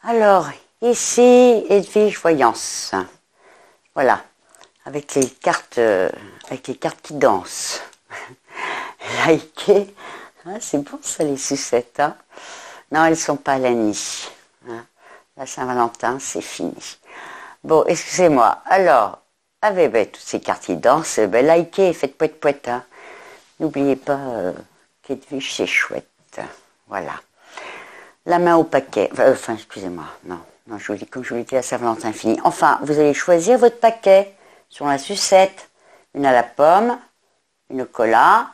Alors, ici, Edwige Voyance. Voilà, avec les cartes qui dansent. Likez. Ah, c'est bon ça, les sucettes. Hein, non, elles ne sont pas à la nid. Hein. La Saint-Valentin, c'est fini. Bon, excusez-moi. Alors, avec toutes ces cartes qui dansent, likez et faites poète-poète. Hein. N'oubliez pas qu'Edwige, c'est chouette. Voilà. La main au paquet. Enfin, excusez-moi. Non, je vous dis comme je vous l'ai dit, la Saint-Valentin fini. Enfin, vous allez choisir votre paquet sur la sucette. Une à la pomme, une au cola,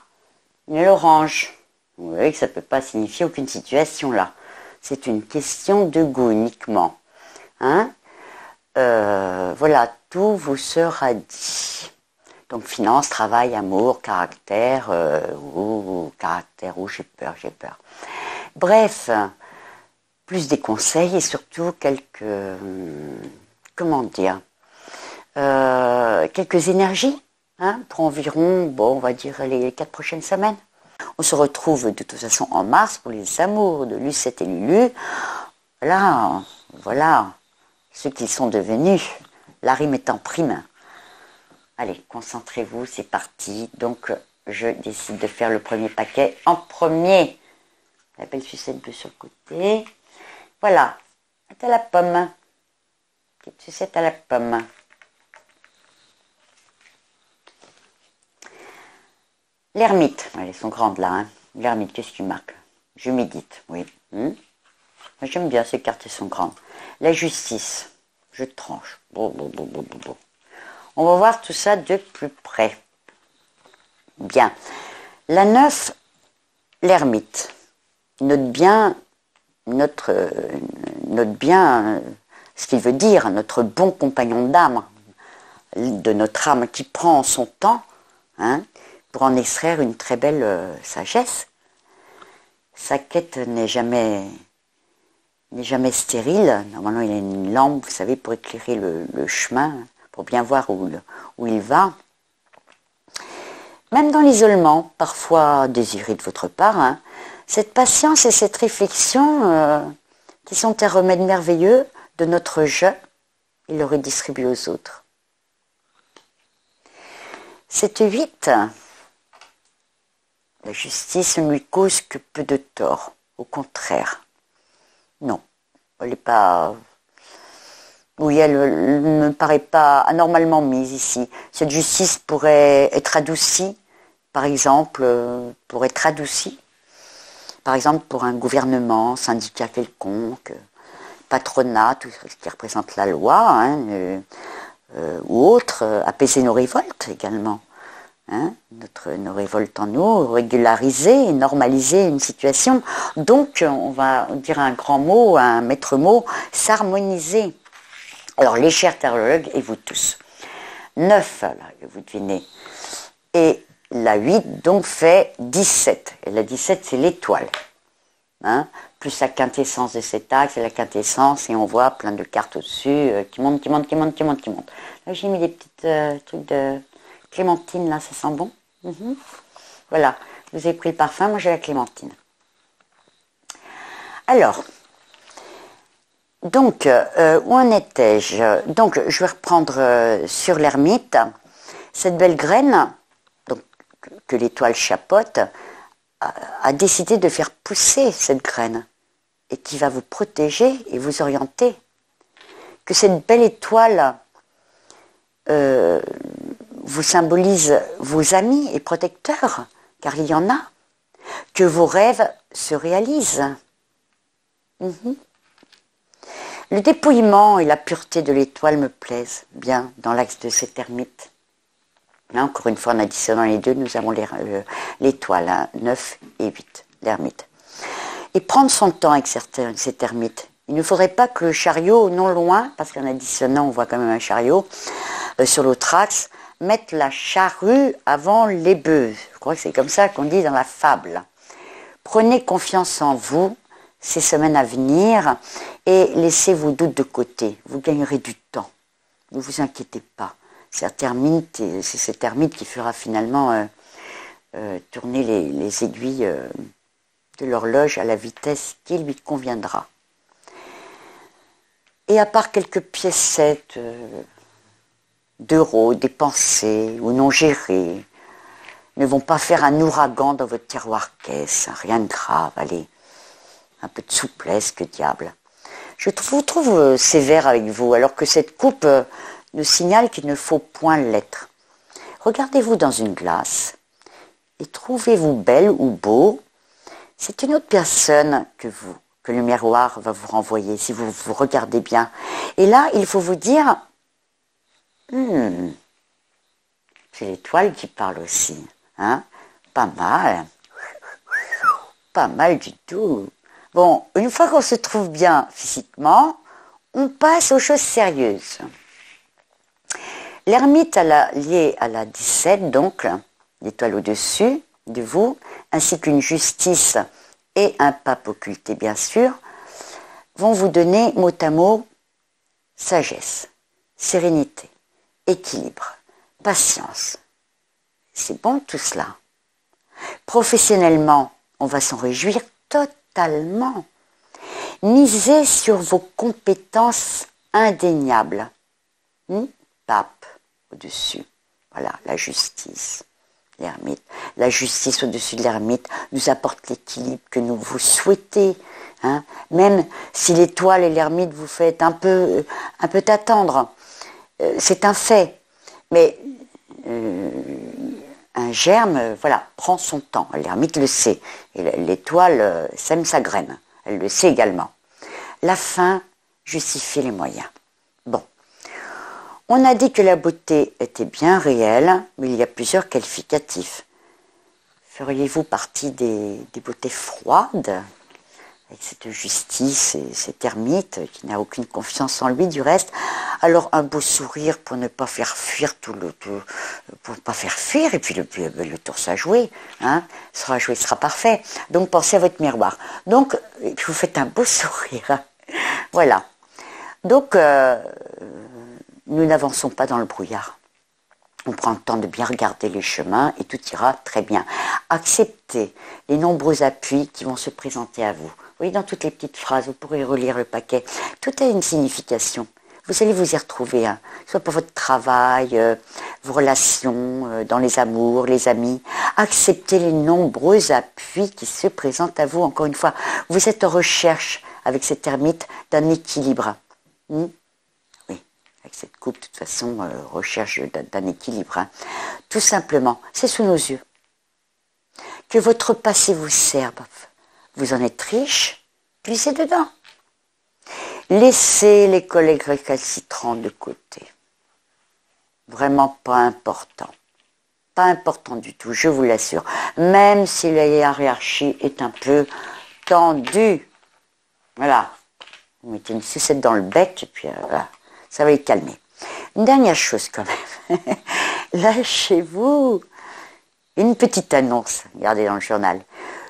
une à l'orange. Vous voyez que ça ne peut pas signifier aucune situation là. C'est une question de goût uniquement. Hein, voilà, tout vous sera dit. Donc finance, travail, amour, caractère, j'ai peur. Bref, plus des conseils et surtout quelques, comment dire, quelques énergies, hein, pour environ, bon, on va dire les 4 prochaines semaines. On se retrouve de toute façon en mars pour les amours de Lucette et Lulu. Voilà, ceux qu'ils sont devenus. La rime est en prime. Allez, concentrez-vous, c'est parti. Donc, je décide de faire le premier paquet en premier. La belle sucette bleue sur le côté. Voilà, c'est à la pomme. Petite sucette à la pomme. L'ermite, elles sont grandes là. Hein. L'ermite, qu'est-ce qui marque? Je médite, oui. Moi, j'aime bien ces cartes, elles sont grandes. La justice, je tranche. Bon. On va voir tout ça de plus près. Bien. La 9, l'ermite. Note bien, ce qu'il veut dire, notre bon compagnon d'âme, de notre âme qui prend son temps, hein, pour en extraire une très belle sagesse. Sa quête n'est jamais stérile. Normalement, il a une lampe, vous savez, pour éclairer le chemin, pour bien voir où il va. Même dans l'isolement, parfois désiré de votre part, hein, cette patience et cette réflexion qui sont un remède merveilleux de notre je, il le redistribue aux autres. Cette 8, la justice ne lui cause que peu de tort, au contraire. Non, elle n'est pas... Oui, elle ne me paraît pas anormalement mise ici. Cette justice pourrait être adoucie, par exemple, pour un gouvernement, syndicat quelconque, patronat, tout ce qui représente la loi, hein, ou autre, apaiser nos révoltes également. Hein, nos révoltes en nous, régulariser, normaliser une situation. Donc, on va dire un grand mot, un maître mot, s'harmoniser. Alors, les chers tarologues et vous tous. 9, là, vous devinez. Et la 8, donc, fait 17. Et la 17, c'est l'étoile. Hein, plus la quintessence de cet axe, c'est la quintessence, et on voit plein de cartes au-dessus qui montent. Là, j'ai mis des petits trucs de clémentine, là, ça sent bon. Voilà, vous avez pris le parfum, moi j'ai la clémentine. Alors, donc, où en étais-je? Donc, je vais reprendre sur l'ermite. Cette belle graine, donc, que l'étoile chapeaute, a décidé de faire pousser cette graine et qui va vous protéger et vous orienter. Que cette belle étoile vous symbolise vos amis et protecteurs, car il y en a, que vos rêves se réalisent. Le dépouillement et la pureté de l'étoile me plaisent bien dans l'axe de cette ermite. Là, encore une fois, en additionnant les deux, nous avons l'étoile, hein, 9 et 8, l'ermite. Et prendre son temps avec cette ermite. Il ne faudrait pas que le chariot, non loin, parce qu'en additionnant, on voit quand même un chariot, sur l'autre axe, mette la charrue avant les bœufs. Je crois que c'est comme ça qu'on dit dans la fable. Prenez confiance en vous, ces semaines à venir, et laissez vos doutes de côté. Vous gagnerez du temps. Ne vous inquiétez pas. C'est cette ermite qui fera finalement tourner les aiguilles de l'horloge à la vitesse qui lui conviendra. Et à part quelques piécettes d'euros dépensés ou non gérés, ne vont pas faire un ouragan dans votre tiroir caisse. Rien de grave, allez. Un peu de souplesse, que diable. Je vous trouve sévère avec vous, alors que cette coupe nous signale qu'il ne faut point l'être. Regardez-vous dans une glace et trouvez-vous belle ou beau. C'est une autre personne que le miroir va vous renvoyer, si vous vous regardez bien. Et là, il faut vous dire, c'est l'étoile qui parle aussi. Hein? Pas mal. Pas mal du tout. Bon, une fois qu'on se trouve bien physiquement, on passe aux choses sérieuses. L'ermite liée à la 17, donc, l'étoile au-dessus de vous, ainsi qu'une justice et un pape occulté, bien sûr, vont vous donner mot à mot sagesse, sérénité, équilibre, patience. C'est bon tout cela. Professionnellement, on va s'en réjouir totalement. Misez sur vos compétences indéniables. Pape au-dessus. Voilà, la justice. L'ermite. La justice au-dessus de l'ermite nous apporte l'équilibre que nous vous souhaitez. Hein. Même si l'étoile et l'ermite vous faites un peu t'attendre. C'est un fait. Mais un germe, voilà, prend son temps. L'ermite le sait. Et l'étoile sème sa graine. Elle le sait également. La fin justifie les moyens. Bon. On a dit que la beauté était bien réelle, mais il y a plusieurs qualificatifs. Feriez-vous partie des beautés froides, avec cette justice et cet ermite qui n'a aucune confiance en lui du reste? Alors un beau sourire pour ne pas faire fuir pour pas faire fuir, et puis le tour sera joué, hein, sera joué, sera parfait. Donc pensez à votre miroir. Donc, et puis vous faites un beau sourire. Voilà. Donc, nous n'avançons pas dans le brouillard. On prend le temps de bien regarder les chemins et tout ira très bien. Acceptez les nombreux appuis qui vont se présenter à vous. Vous voyez, dans toutes les petites phrases, vous pourrez relire le paquet. Tout a une signification. Vous allez vous y retrouver, hein, soit pour votre travail, vos relations, dans les amours, les amis. Acceptez les nombreux appuis qui se présentent à vous. Encore une fois, vous êtes en recherche, avec cet ermite, d'un équilibre. Avec cette coupe, de toute façon, recherche d'un équilibre. Hein. Tout simplement, c'est sous nos yeux. Que votre passé vous serve. Vous en êtes riche, glissez dedans. Laissez les collègues récalcitrants de côté. Vraiment pas important. Pas important du tout, je vous l'assure. Même si la hiérarchie est un peu tendue. Voilà. Vous mettez une sucette dans le bec et puis voilà. Ça va les calmer. Une dernière chose quand même. Lâchez-vous. Une petite annonce, regardez dans le journal.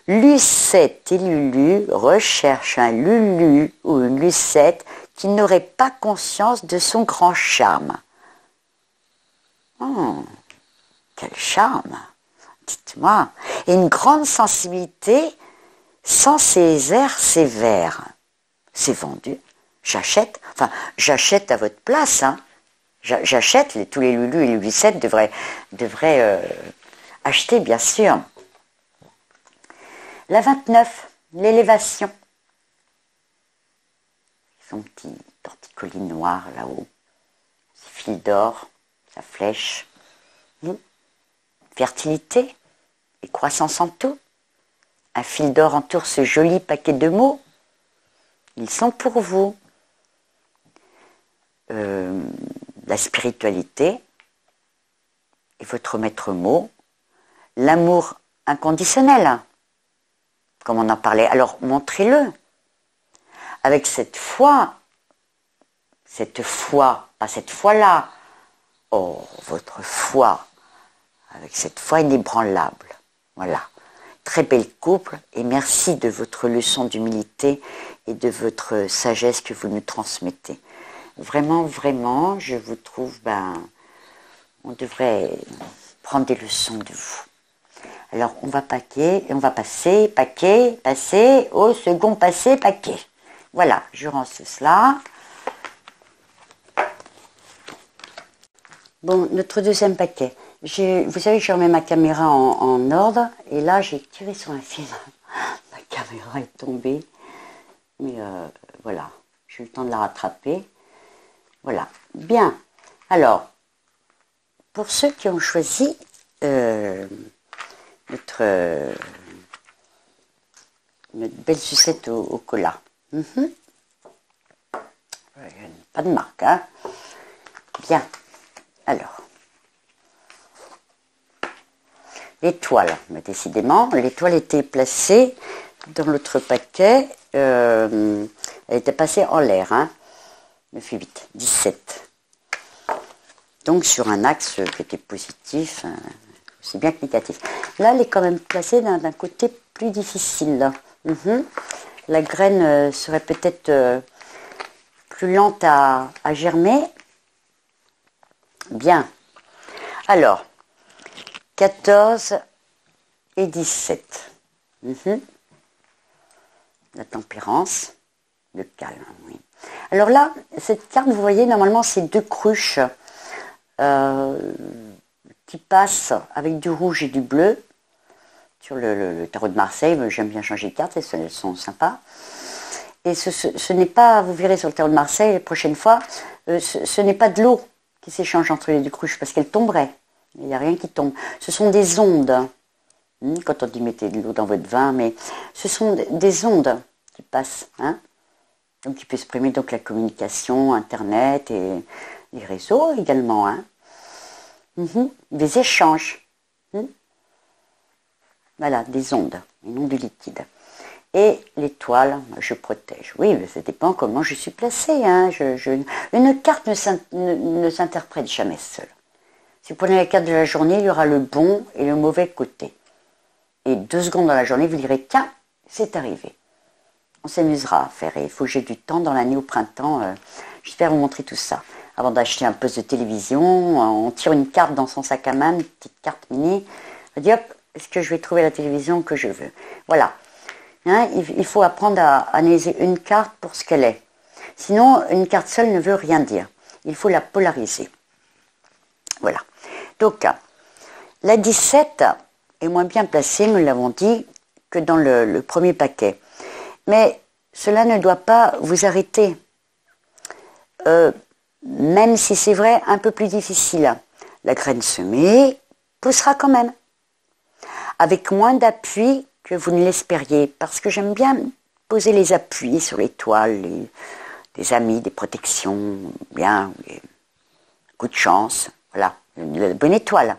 Lucette et Lulu recherchent un Lulu ou une Lucette qui n'aurait pas conscience de son grand charme. Quel charme, dites-moi. Et une grande sensibilité sans ces airs sévères. C'est vendu. J'achète, enfin, j'achète à votre place, hein. J'achète, tous les Lulu et les Lucette devraient acheter, bien sûr. La 29, l'élévation. Son petit torticolis noir là-haut, ses fils d'or, sa flèche. Fertilité et croissance en tout. Un fil d'or entoure ce joli paquet de mots. Ils sont pour vous. La spiritualité est votre maître mot, l'amour inconditionnel, comme on en parlait. Alors montrez-le avec cette foi, pas cette foi-là, oh, votre foi, avec cette foi inébranlable. Voilà. Très bel couple et merci de votre leçon d'humilité et de votre sagesse que vous nous transmettez. Vraiment, vraiment, je vous trouve, on devrait prendre des leçons de vous. Alors, on va passer au second passé, paquet. Voilà, je rance cela. Bon, notre deuxième paquet. Vous savez que je remets ma caméra en ordre. Et là, j'ai tiré sur un fil. Ma caméra est tombée. Mais voilà, j'ai eu le temps de la rattraper. Voilà. Bien. Alors, pour ceux qui ont choisi notre belle sucette au cola. Pas de marque, hein. Bien. Alors. L'étoile, mais décidément, l'étoile était placée dans l'autre paquet. Elle était passée en l'air, hein. 9 et 8, 17. Donc sur un axe qui était positif, aussi bien que négatif. Là, elle est quand même placée d'un côté plus difficile. La graine serait peut-être plus lente à germer. Bien. Alors, 14 et 17. La tempérance, le calme, oui. Alors là, cette carte, vous voyez, normalement, c'est 2 cruches qui passent avec du rouge et du bleu. Sur le tarot de Marseille, j'aime bien changer de carte, elles sont sympas. Et ce n'est pas, vous verrez sur le tarot de Marseille, la prochaine fois, ce n'est pas de l'eau qui s'échange entre les 2 cruches, parce qu'elle tomberait. Il n'y a rien qui tombe. Ce sont des ondes. Quand on dit mettez de l'eau dans votre vin, mais ce sont des ondes qui passent. Donc qui peut exprimer donc la communication, Internet et les réseaux également. Des échanges. Voilà, des ondes, et non du liquide. Et l'étoile, je protège. Oui, mais ça dépend comment je suis placée. Une carte ne s'interprète jamais seule. Si vous prenez la carte de la journée, il y aura le bon et le mauvais côté. Et 2 secondes dans la journée, vous direz, tiens, c'est arrivé. On s'amusera à faire. Et il faut que j'ai du temps dans l'année au printemps. J'espère vous montrer tout ça. Avant d'acheter un poste de télévision, on tire une carte dans son sac à main, une petite carte mini. On dit, hop, est-ce que je vais trouver la télévision que je veux? Voilà. Il faut apprendre à analyser une carte pour ce qu'elle est. Sinon, une carte seule ne veut rien dire. Il faut la polariser. Voilà. Donc, la 17 est moins bien placée, nous l'avons dit, que dans le premier paquet. Mais cela ne doit pas vous arrêter. Même si c'est vrai, un peu plus difficile. La graine semée poussera quand même. Avec moins d'appui que vous ne l'espériez. Parce que j'aime bien poser les appuis sur l'étoile, des amis, des protections, bien, des coups de chance. Voilà, une bonne étoile.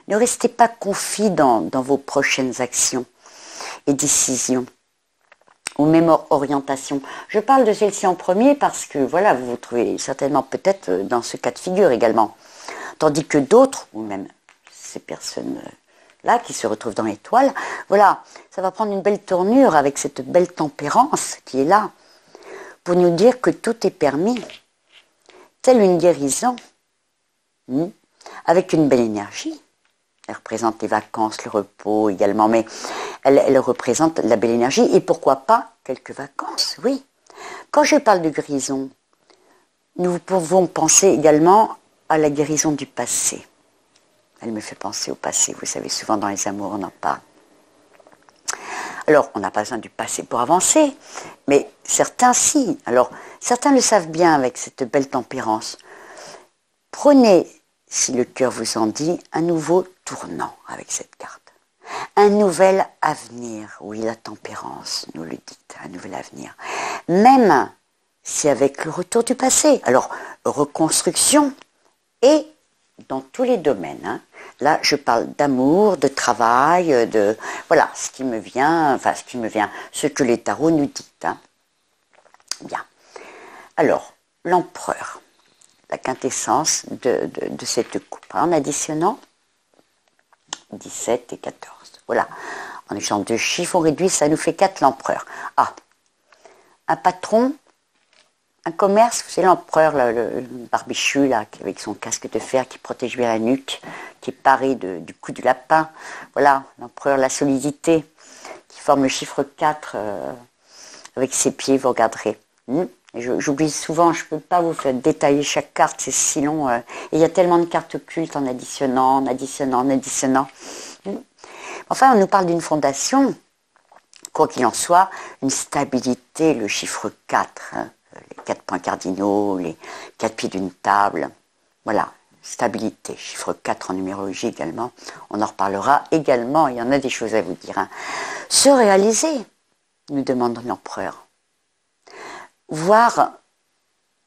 Ne restez pas confis dans vos prochaines actions et décisions, ou même orientations. Je parle de celle-ci en premier parce que, voilà, vous vous trouvez certainement peut-être dans ce cas de figure également. Tandis que d'autres, ou même ces personnes-là qui se retrouvent dans l'étoile, voilà, ça va prendre une belle tournure avec cette belle tempérance qui est là, pour nous dire que tout est permis, telle une guérison, avec une belle énergie. Elle représente les vacances, le repos également, mais elle représente la belle énergie et pourquoi pas quelques vacances, oui. Quand je parle de guérison, nous pouvons penser également à la guérison du passé. Elle me fait penser au passé, vous savez, souvent dans les amours on en parle. Alors, on n'a pas besoin du passé pour avancer, mais certains si. Alors, certains le savent bien avec cette belle tempérance. Prenez, si le cœur vous en dit, un nouveau tournant avec cette carte. Un nouvel avenir, oui, la tempérance nous le dit, un nouvel avenir. Même si avec le retour du passé, alors reconstruction et dans tous les domaines. Là, je parle d'amour, de travail, de voilà, ce qui me vient, ce que les tarots nous disent. Bien. Alors, l'empereur, la quintessence de cette coupe, en additionnant 17 et 14. Voilà. En échange de chiffres, on réduit, ça nous fait 4 l'empereur. Ah, un patron, un commerce, c'est l'empereur, le barbichu, là, avec son casque de fer qui protège bien la nuque, qui est paré du cou du lapin. Voilà, l'empereur, la solidité, qui forme le chiffre 4 avec ses pieds, vous regarderez. Et J'oublie souvent, je ne peux pas vous faire détailler chaque carte, c'est si long. Et il y a tellement de cartes occultes en additionnant, en additionnant, en additionnant. Enfin, on nous parle d'une fondation, quoi qu'il en soit, une stabilité, le chiffre 4, hein, les 4 points cardinaux, les 4 pieds d'une table. Voilà, stabilité, chiffre 4 en numérologie également. On en reparlera également, il y en a des choses à vous dire. Hein. Se réaliser, nous demande l'empereur. Voire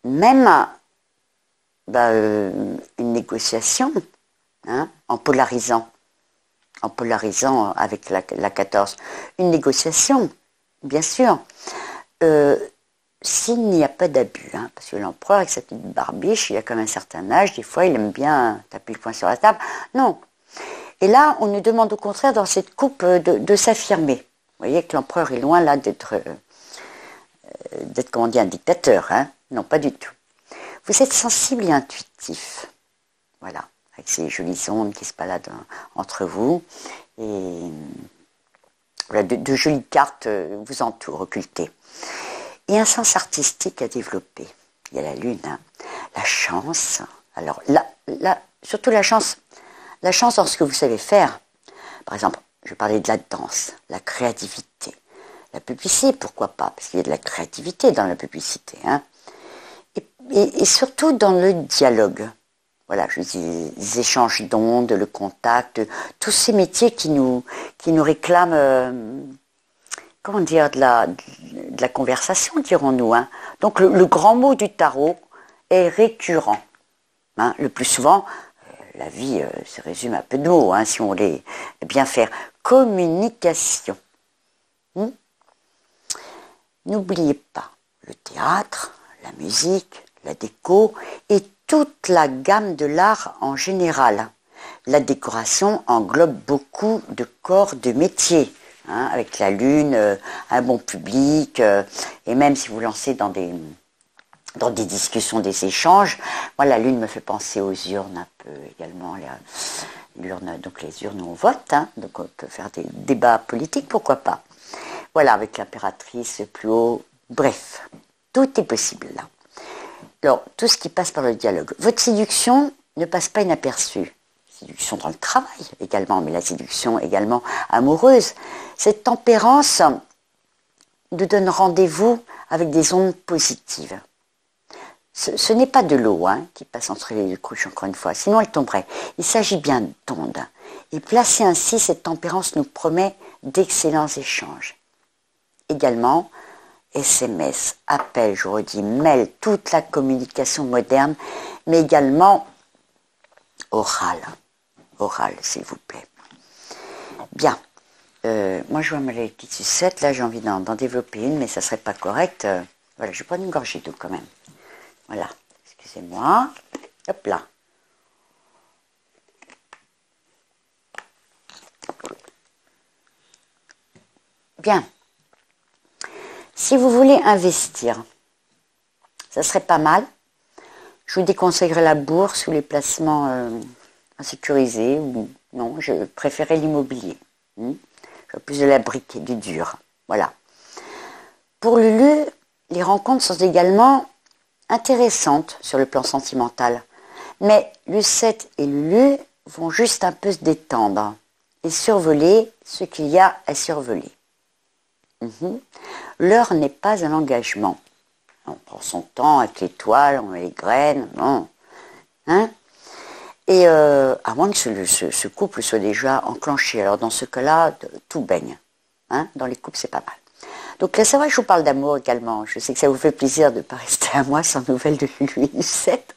même une négociation, hein, en polarisant avec la 14. Une négociation, bien sûr, s'il n'y a pas d'abus, hein, parce que l'empereur, avec sa petite barbiche, il a comme un certain âge, des fois il aime bien taper le poing sur la table. Non. Et là, on nous demande au contraire, dans cette coupe, de s'affirmer. Vous voyez que l'empereur est loin là d'être comment dire, un dictateur, hein. Non, pas du tout. Vous êtes sensible et intuitif. Voilà, avec ces jolies ondes qui se baladent entre vous. Et voilà, de jolies cartes vous entourent, occultées. Et un sens artistique à développer. Il y a la lune, hein. La chance. Alors, surtout la chance dans ce que vous savez faire. Par exemple, je parlais de la danse, la créativité. La publicité, pourquoi pas? Parce qu'il y a de la créativité dans la publicité. Hein. Et surtout dans le dialogue. Voilà, je dis les échanges d'ondes, le contact, tous ces métiers qui nous réclament, comment dire, de la conversation, dirons-nous. Hein. Donc le grand mot du tarot est récurrent. Hein. Le plus souvent, la vie se résume à peu de mots, hein, si on voulait bien faire. Communication. N'oubliez pas le théâtre, la musique, la déco et toute la gamme de l'art en général. La décoration englobe beaucoup de corps de métier, hein, avec la lune, un bon public, et même si vous lancez dans des discussions, des échanges, moi la lune me fait penser aux urnes un peu également. L'urne, donc les urnes on vote, hein, donc on peut faire des débats politiques, pourquoi pas. Voilà, avec l'impératrice plus haut. Bref, tout est possible là. Alors, tout ce qui passe par le dialogue. Votre séduction ne passe pas inaperçue. Séduction dans le travail également, mais la séduction également amoureuse. Cette tempérance nous donne rendez-vous avec des ondes positives. Ce n'est pas de l'eau, hein, qui passe entre les deux couches, encore une fois, sinon elle tomberait. Il s'agit bien d'ondes. Et placer ainsi cette tempérance nous promet d'excellents échanges. Également, SMS, appel, je redis, mail, toute la communication moderne, mais également orale. Orale, s'il vous plaît. Bien. Moi, je vois ma petite sucette. Là, j'ai envie d'en développer une, mais ça ne serait pas correct. Voilà, je vais prendre une gorgée d'eau quand même. Voilà. Excusez-moi. Hop là. Bien. Si vous voulez investir, ça serait pas mal. Je vous déconseillerais la bourse ou les placements insécurisés. Ou, non, je préférais l'immobilier. Plus de la brique et du dur. Voilà. Pour Lulu, les rencontres sont également intéressantes sur le plan sentimental. Mais Lucette et Lulu vont juste un peu se détendre et survoler ce qu'il y a à survoler. L'heure n'est pas un engagement. On prend son temps avec l'étoile, on met les graines, non. Hein? Et à moins que ce couple soit déjà enclenché. Alors dans ce cas-là, tout baigne. Hein? Dans les couples, c'est pas mal. Donc là, c'est vrai que je vous parle d'amour également. Je sais que ça vous fait plaisir de ne pas rester à moi sans nouvelles de Lulu et Lucette.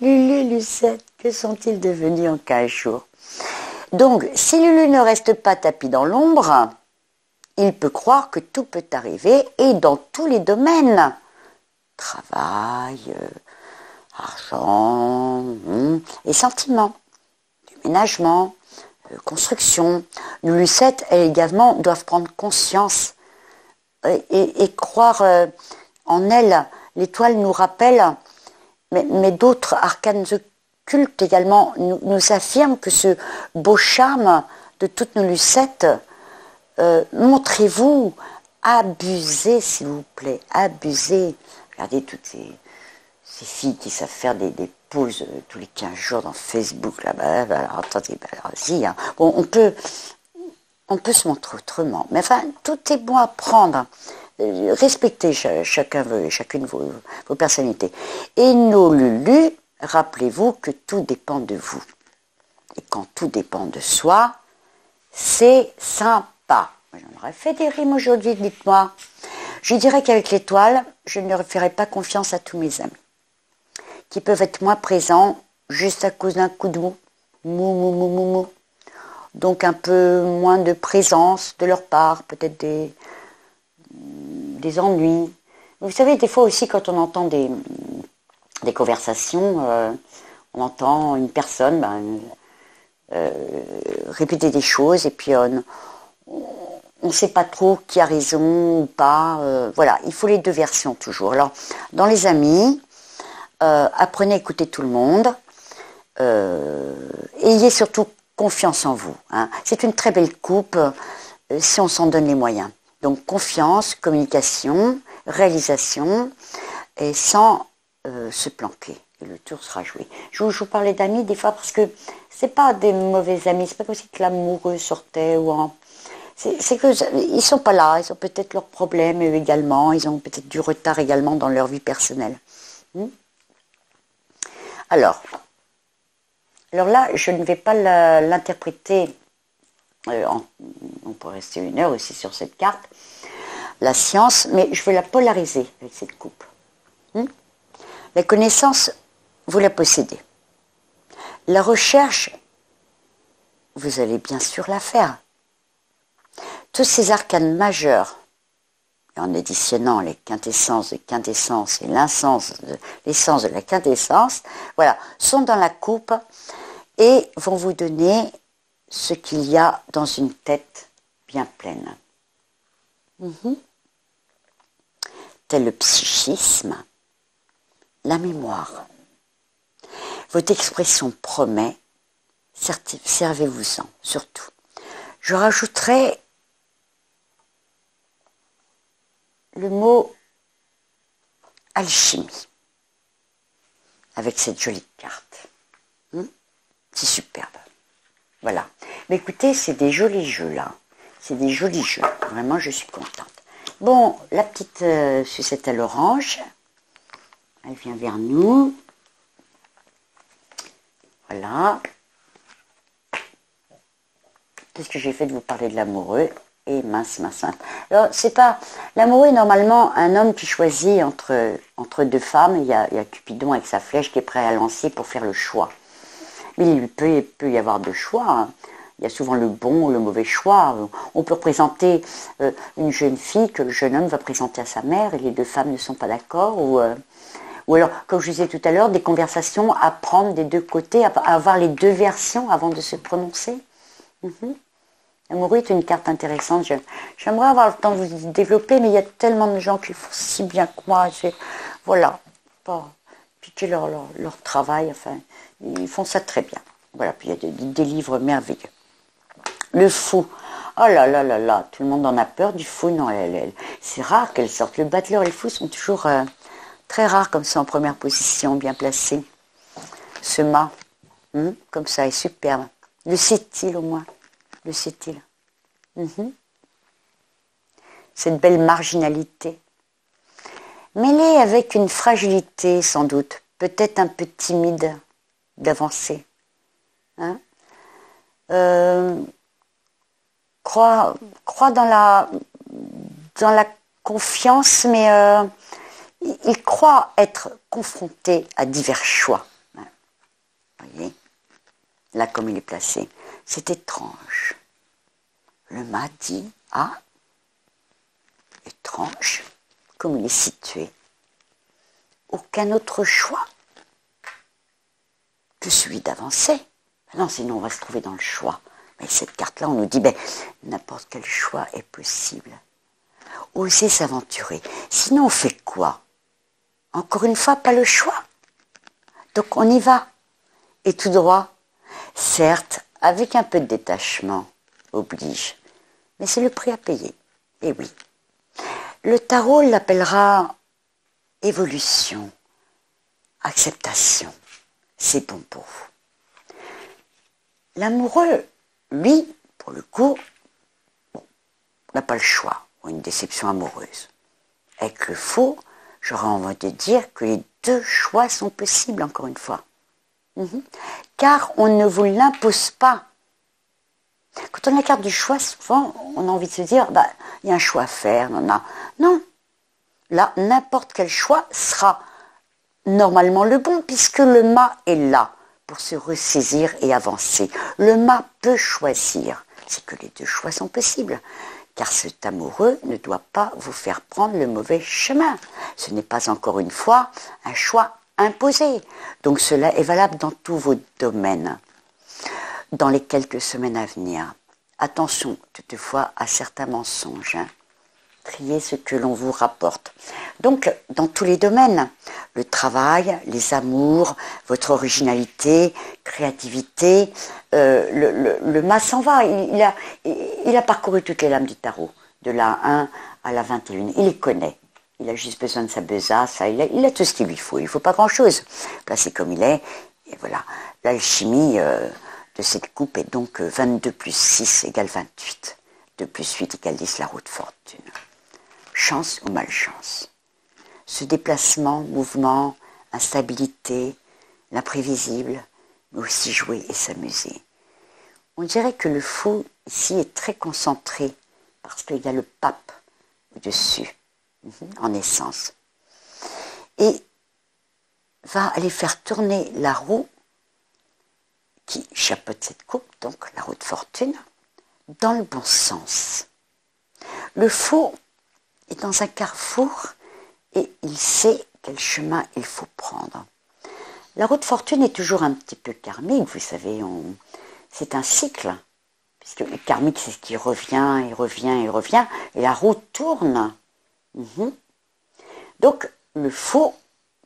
Lulu et Lucette, que sont-ils devenus en 15 jours? Donc, si Lulu ne reste pas tapis dans l'ombre, il peut croire que tout peut arriver et dans tous les domaines. Travail, argent et sentiments, déménagement, construction. Nous, Lucette, elles également doivent prendre conscience et croire en elles. L'étoile nous rappelle, mais d'autres arcanes occultes également nous affirment que ce beau charme de toutes nos Lucettes, montrez-vous abusez, s'il vous plaît, abusez. Regardez toutes ces filles qui savent faire des pauses tous les 15 jours dans Facebook, là-bas. Alors, attendez, allons-y. Hein. Bon, on peut se montrer autrement. Mais enfin, tout est bon à prendre. Respectez chacune vos personnalités. Et nos lulus, rappelez-vous que tout dépend de vous. Et quand tout dépend de soi, c'est sympa. J'en aurais fait des rimes aujourd'hui, dites-moi. Je dirais qu'avec l'étoile, je ne ferai pas confiance à tous mes amis, qui peuvent être moins présents juste à cause d'un coup de mou. Donc un peu moins de présence de leur part, peut-être des ennuis. Vous savez, des fois aussi, quand on entend des conversations, on entend une personne répéter des choses et puis on ne sait pas trop qui a raison ou pas. Voilà, il faut les deux versions toujours. Alors, dans les amis, apprenez à écouter tout le monde. Ayez surtout confiance en vous. Hein. C'est une très belle coupe si on s'en donne les moyens. Donc confiance, communication, réalisation et sans se planquer. Et le tour sera joué. Je vous parlais d'amis des fois parce que c'est pas des mauvais amis. C'est pas comme si l'amoureux sortait ou c'est que ils sont pas là. Ils ont peut-être leurs problèmes eux également. Ils ont peut-être du retard également dans leur vie personnelle. Alors là, je ne vais pas l'interpréter. On peut rester une heure aussi sur cette carte. La science, mais je veux la polariser avec cette coupe. La connaissance, vous la possédez. La recherche, vous allez bien sûr la faire. Tous ces arcanes majeurs, en additionnant les quintessences de quintessence et l'essence de la quintessence, voilà, sont dans la coupe et vont vous donner ce qu'il y a dans une tête bien pleine. Tel le psychisme, la mémoire. Votre expression promet, servez-vous-en, surtout. Je rajouterai le mot alchimie avec cette jolie carte. C'est superbe. Voilà. Mais écoutez, c'est des jolis jeux là. C'est des jolis jeux. Vraiment, je suis contente. Bon, la petite sucette à l'orange, elle vient vers nous. Voilà. Qu'est-ce que j'ai fait de vous parler de l'amoureux? Et mince. Alors, c'est pas... L'amoureux est normalement un homme qui choisit entre deux femmes. Il y a Cupidon avec sa flèche qui est prêt à lancer pour faire le choix. Mais il peut y avoir deux choix. Hein. Il y a souvent le bon ou le mauvais choix. On peut présenter une jeune fille que le jeune homme va présenter à sa mère et les deux femmes ne sont pas d'accord. Ou alors, comme je disais tout à l'heure, des conversations à prendre des deux côtés, à avoir les deux versions avant de se prononcer. L'amoureux est une carte intéressante. J'aimerais avoir le temps de vous développer, mais il y a tellement de gens qui le font si bien que moi. Voilà, pas piquer leur travail. Enfin, ils font ça très bien. Voilà, puis il y a des livres merveilleux. Le fou. Oh là, tout le monde en a peur du fou. Non, c'est rare qu'elle sorte. Le battleur et le fou sont toujours très rares comme ça en première position, bien placés. Ce mât, comme ça, est superbe. Le sait-il au moins? Le sait-il? Cette belle marginalité. Mêlée avec une fragilité sans doute, peut-être un peu timide d'avancer. Hein? Croit dans la confiance, mais il croit être confronté à divers choix. Vous voyez? Là, comme il est placé, c'est étrange. Le mât dit, étrange, comme il est situé. Aucun autre choix que celui d'avancer. Non, sinon on va se trouver dans le choix. Mais cette carte-là, on nous dit, n'importe quel choix est possible. Oser s'aventurer. Sinon, on fait quoi? Encore une fois, pas le choix. Donc on y va. Et tout droit. Certes, avec un peu de détachement, oblige. Mais c'est le prix à payer. Et oui. Le tarot l'appellera évolution, acceptation. C'est bon pour vous. L'amoureux, lui, pour le coup, bon, n'a pas le choix, ou une déception amoureuse. Avec le faux, j'aurais envie de dire que les deux choix sont possibles, encore une fois. Car on ne vous l'impose pas. Quand on a la carte du choix, souvent, on a envie de se dire, bah, il y a un choix à faire, non. Là, n'importe quel choix sera normalement le bon, puisque le mât est là pour se ressaisir et avancer. Le mât peut choisir. C'est que les deux choix sont possibles. Car cet amoureux ne doit pas vous faire prendre le mauvais chemin. Ce n'est pas encore une fois un choix imposé. Donc cela est valable dans tous vos domaines. Dans les quelques semaines à venir, attention toutefois à certains mensonges. Triez ce que l'on vous rapporte. Donc, dans tous les domaines, le travail, les amours, votre originalité, créativité, le mât s'en va. Il a parcouru toutes les lames du tarot, de la 1 à la 21. Il les connaît. Il a juste besoin de sa besace. Il a tout ce qu'il lui faut. Il ne faut pas grand-chose. Placé comme il est. Et voilà. L'alchimie de cette coupe est donc 22 plus 6 égale 28. 2 plus 8 égale 10, la roue de fortune. Chance ou malchance. Ce déplacement, mouvement, instabilité, l'imprévisible, mais aussi jouer et s'amuser. On dirait que le fou, ici, est très concentré, parce qu'il y a le pape au-dessus, en essence. Et va aller faire tourner la roue qui chapeaute cette coupe, donc la roue de fortune, dans le bon sens. Le fou est dans un carrefour et il sait quel chemin il faut prendre. La roue de fortune est toujours un petit peu karmique, vous savez, c'est un cycle, puisque le karmique c'est ce qui revient et revient et revient, et la roue tourne. Donc le faux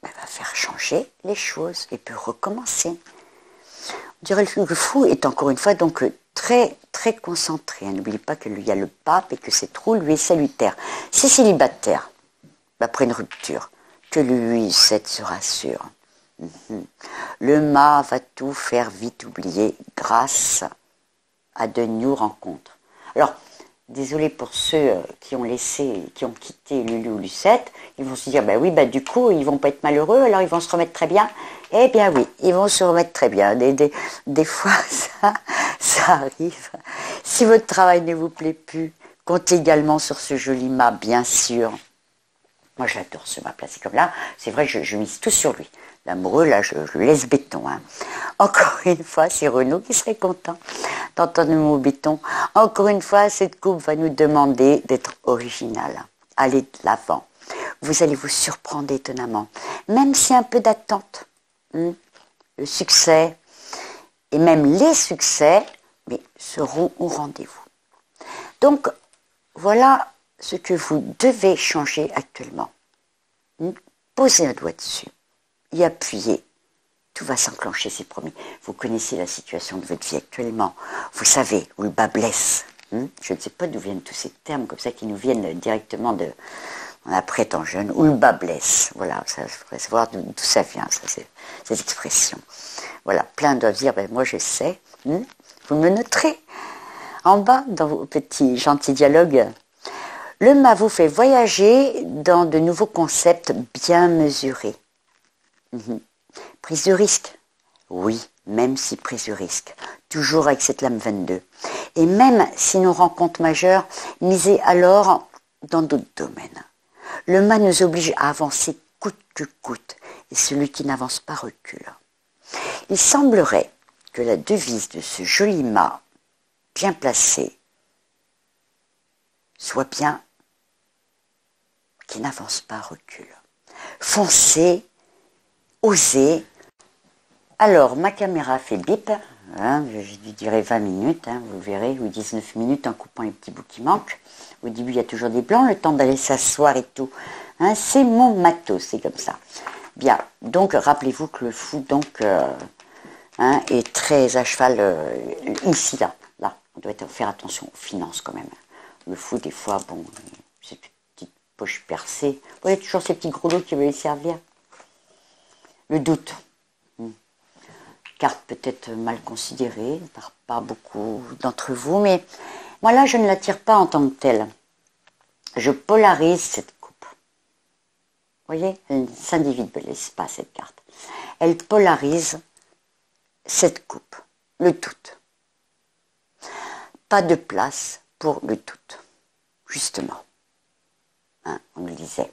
va faire changer les choses et peut recommencer. On dirait que le fou est encore une fois donc très très concentré. N'oubliez pas qu'il y a le pape et que cette roue lui est salutaire. Si célibataire, après une rupture, que lui, cette se rassure. Le mât va tout faire vite oublier grâce à de new rencontres. Alors, désolé pour ceux qui ont quitté Lulu ou Lucette, ils vont se dire, du coup, ils vont pas être malheureux, alors ils vont se remettre très bien. Eh bien oui, ils vont se remettre très bien. Des fois, ça arrive. Si votre travail ne vous plaît plus, comptez également sur ce joli mât, bien sûr. Moi, j'adore ce mât placé comme là. C'est vrai que je mise tout sur lui. L'amoureux, là, je le laisse béton. Encore une fois, c'est Renaud qui serait content d'entendre le mot béton. Encore une fois, cette coupe va nous demander d'être original. Allez de l'avant. Vous allez vous surprendre étonnamment. Même s'il y a un peu d'attente. Le succès, et même les succès, mais seront au rendez-vous. Donc, voilà ce que vous devez changer actuellement. Posez un doigt dessus. Y appuyer. Tout va s'enclencher, c'est promis. Vous connaissez la situation de votre vie actuellement. Vous savez où le bas blesse. Je ne sais pas d'où viennent tous ces termes comme ça qui nous viennent directement de... Après étant jeune, où le bas blesse. Voilà, ça, il faudrait savoir d'où ça vient, cette expression. Voilà, plein doivent dire, moi je sais. Vous me noterez en bas dans vos petits gentils dialogues. Le mât vous fait voyager dans de nouveaux concepts bien mesurés. Prise de risque. Oui, même si prise de risque. Toujours avec cette lame 22. Et même si nos rencontres majeures, misez alors dans d'autres domaines. Le mât nous oblige à avancer coûte que coûte. Et celui qui n'avance pas recule. Il semblerait que la devise de ce joli mât, bien placé, soit bien qui n'avance pas recule. Foncez, osez. Alors, ma caméra fait bip, je dirais 20 minutes, vous verrez, ou 19 minutes en coupant les petits bouts qui manquent. Au début, il y a toujours des blancs, le temps d'aller s'asseoir et tout. C'est mon matos, c'est comme ça. Bien, donc rappelez-vous que le fou donc, est très à cheval ici, là. On doit faire attention aux finances quand même. Le fou, des fois, bon, c'est une petite poche percée. Vous voyez toujours ces petits gros qui veulent y servir. Le doute. Carte peut-être mal considérée par beaucoup d'entre vous, mais moi là je ne la tire pas en tant que telle. Je polarise cette coupe. Vous voyez, elle ne s'individualise pas cette carte. Elle polarise cette coupe, le doute. Pas de place pour le doute, justement. Hein, on le disait,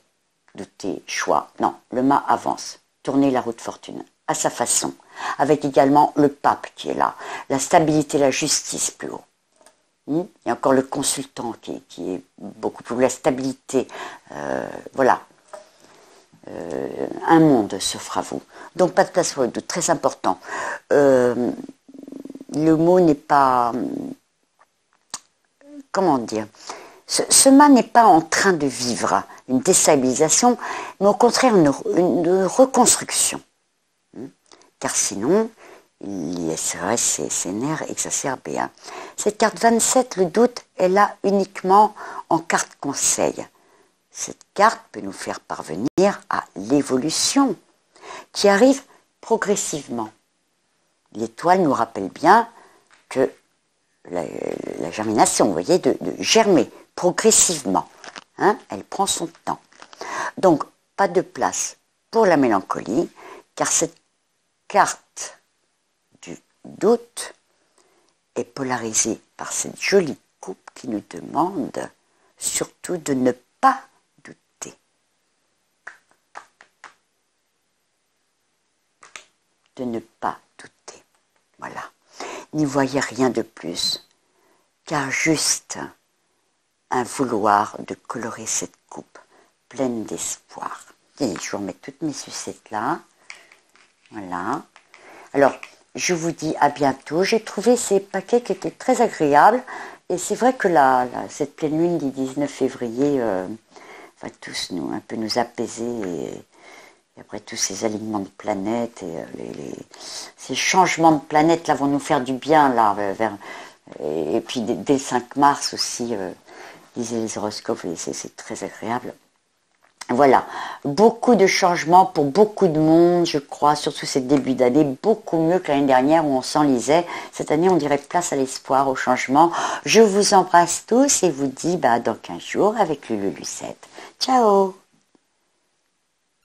douter, choix. Non, le mât avance, tourner la roue de fortune à sa façon, avec également le pape qui est là, la stabilité, la justice plus haut. Il y a encore le consultant qui est beaucoup plus, la stabilité, voilà. Un monde s'offre à vous. Donc pas de place pour le doute, très important. Le mot n'est pas... Comment dire? Ce mât n'est pas en train de vivre une déstabilisation, mais au contraire une reconstruction. Car sinon, il y serait ces nerfs exacerbés. Cette carte 27, le doute, est là uniquement en carte conseil. Cette carte peut nous faire parvenir à l'évolution qui arrive progressivement. L'étoile nous rappelle bien que la germination, vous voyez, de germer progressivement. Elle prend son temps. Donc, pas de place pour la mélancolie, car cette carte du doute est polarisée par cette jolie coupe qui nous demande surtout de ne pas douter. De ne pas douter. Voilà. N'y voyez rien de plus, car juste un vouloir de colorer cette coupe pleine d'espoir. Et je vais remettre toutes mes sucettes là. Voilà. Alors, je vous dis à bientôt. J'ai trouvé ces paquets qui étaient très agréables. Et c'est vrai que cette pleine lune du 19 février va tous un peu nous apaiser. Et après tous ces alignements de planètes et ces changements de planètes là vont nous faire du bien là. Et puis dès le 5 mars aussi, lisez les horoscopes, c'est très agréable. Voilà, beaucoup de changements pour beaucoup de monde, je crois, surtout ces débuts d'année, beaucoup mieux que l'année dernière où on s'enlisait. Cette année, on dirait place à l'espoir, au changement. Je vous embrasse tous et vous dis dans 15 jours avec Lulu Lucette. Ciao!